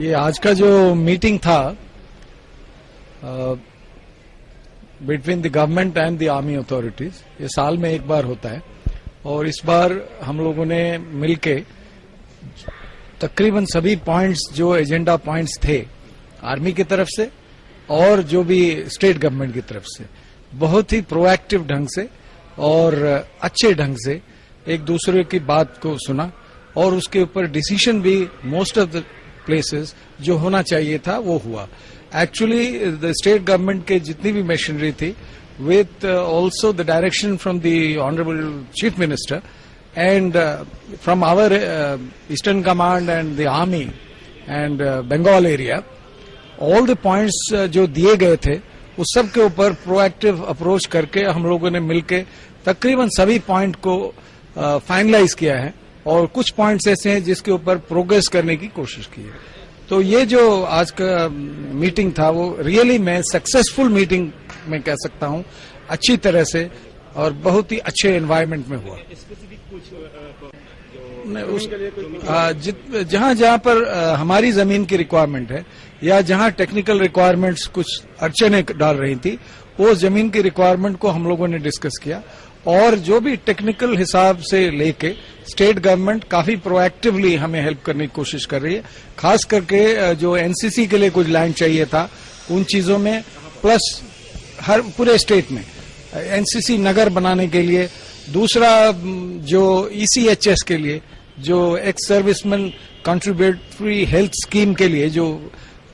ये आज का जो मीटिंग था between the government and the army authorities, ये साल में एक बार होता है और इस बार हम लोगों ने मिलके तकरीबन सभी पॉइंट्स जो एजेंडा पॉइंट्स थे आर्मी की तरफ से और जो भी स्टेट गवर्नमेंट की तरफ से बहुत ही प्रोएक्टिव ढंग से और अच्छे ढंग से एक दूसरे की बात को सुना और उसके ऊपर डिसीजन भी मोस्ट ऑफ द प्लेसेस जो होना चाहिए था वो हुआ। एक्चुअली द स्टेट गवर्नमेंट के जितनी भी मशीनरी थी with also the direction from the Honorable Chief Minister and from our Eastern Command and the Army and Bengal area, all the points जो दिए गए थे उस सब के ऊपर प्रोएक्टिव अप्रोच करके हम लोगों ने मिलके तकरीबन सभी पॉइंट को फाइनलाइज किया है और कुछ पॉइंट्स ऐसे हैं जिसके ऊपर प्रोग्रेस करने की कोशिश की है। तो ये जो आज का मीटिंग था वो रियली मैं सक्सेसफुल मीटिंग मैं कह सकता हूं, अच्छी तरह से और बहुत ही अच्छे एनवायरनमेंट में हुआ। जहां जहां पर हमारी जमीन की रिक्वायरमेंट है या जहां टेक्निकल रिक्वायरमेंट्स कुछ अड़चने डाल रही थी वो जमीन की रिक्वायरमेंट को हम लोगों ने डिस्कस किया और जो भी टेक्निकल हिसाब से लेके स्टेट गवर्नमेंट काफी प्रोएक्टिवली हमें हेल्प करने की कोशिश कर रही है। खास करके जो एनसीसी के लिए कुछ लैंड चाहिए था उन चीजों में, प्लस हर पूरे स्टेट में एनसीसी नगर बनाने के लिए, दूसरा जो ईसीएचएस के लिए जो ex serviceman contributory health scheme के लिए जो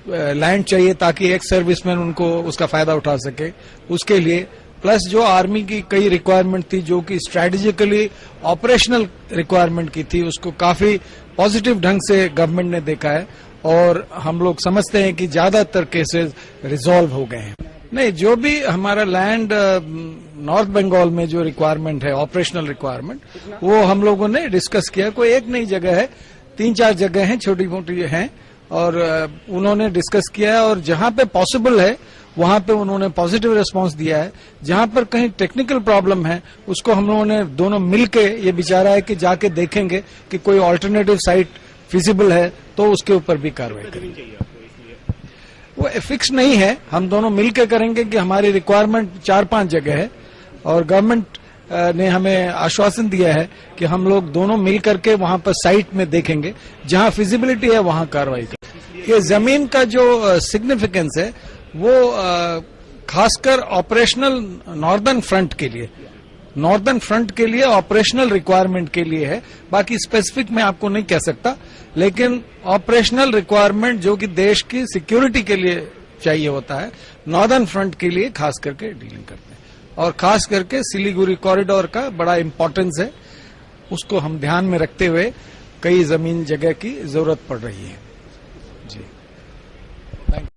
लैंड चाहिए ताकि एक्स सर्विसमैन उनको उसका फायदा उठा सके, उसके लिए, प्लस जो आर्मी की कई रिक्वायरमेंट थी जो कि स्ट्रेटेजिकली ऑपरेशनल रिक्वायरमेंट की थी, उसको काफी पॉजिटिव ढंग से गवर्नमेंट ने देखा है और हम लोग समझते हैं कि ज्यादातर केसेस रिजॉल्व हो गए हैं। नहीं, जो भी हमारा लैंड नॉर्थ बंगाल में जो रिक्वायरमेंट है ऑपरेशनल रिक्वायरमेंट वो हम लोगों ने डिस्कस किया। कोई एक नई जगह है, 3-4 जगह हैं छोटी मोटी हैं और उन्होंने डिस्कस किया है और जहां पे पॉसिबल है वहां पे उन्होंने पॉजिटिव रिस्पांस दिया है। जहां पर कहीं टेक्निकल प्रॉब्लम है उसको हम लोगों ने दोनों मिलके ये विचारा है कि जाके देखेंगे कि कोई ऑल्टरनेटिव साइट फिजिबल है तो उसके ऊपर भी कार्रवाई करेंगे। वो फिक्स नहीं है, हम दोनों मिलकर करेंगे कि हमारी रिक्वायरमेंट 4-5 जगह है और गवर्नमेंट ने हमें आश्वासन दिया है कि हम लोग दोनों मिल करके वहां पर साइट में देखेंगे, जहां फिजिबिलिटी है वहां कार्रवाई करेंगे। ये जमीन का जो सिग्निफिकेंस है वो खासकर ऑपरेशनल नॉर्दर्न फ्रंट के लिए ऑपरेशनल रिक्वायरमेंट के लिए है। बाकी स्पेसिफिक मैं आपको नहीं कह सकता, लेकिन ऑपरेशनल रिक्वायरमेंट जो कि देश की सिक्योरिटी के लिए चाहिए होता है, नॉर्दर्न फ्रंट के लिए खास करके डीलिंग करते हैं और खास करके सिलीगुड़ी कॉरिडोर का बड़ा इंपॉर्टेंस है, उसको हम ध्यान में रखते हुए कई जमीन जगह की जरूरत पड़ रही है।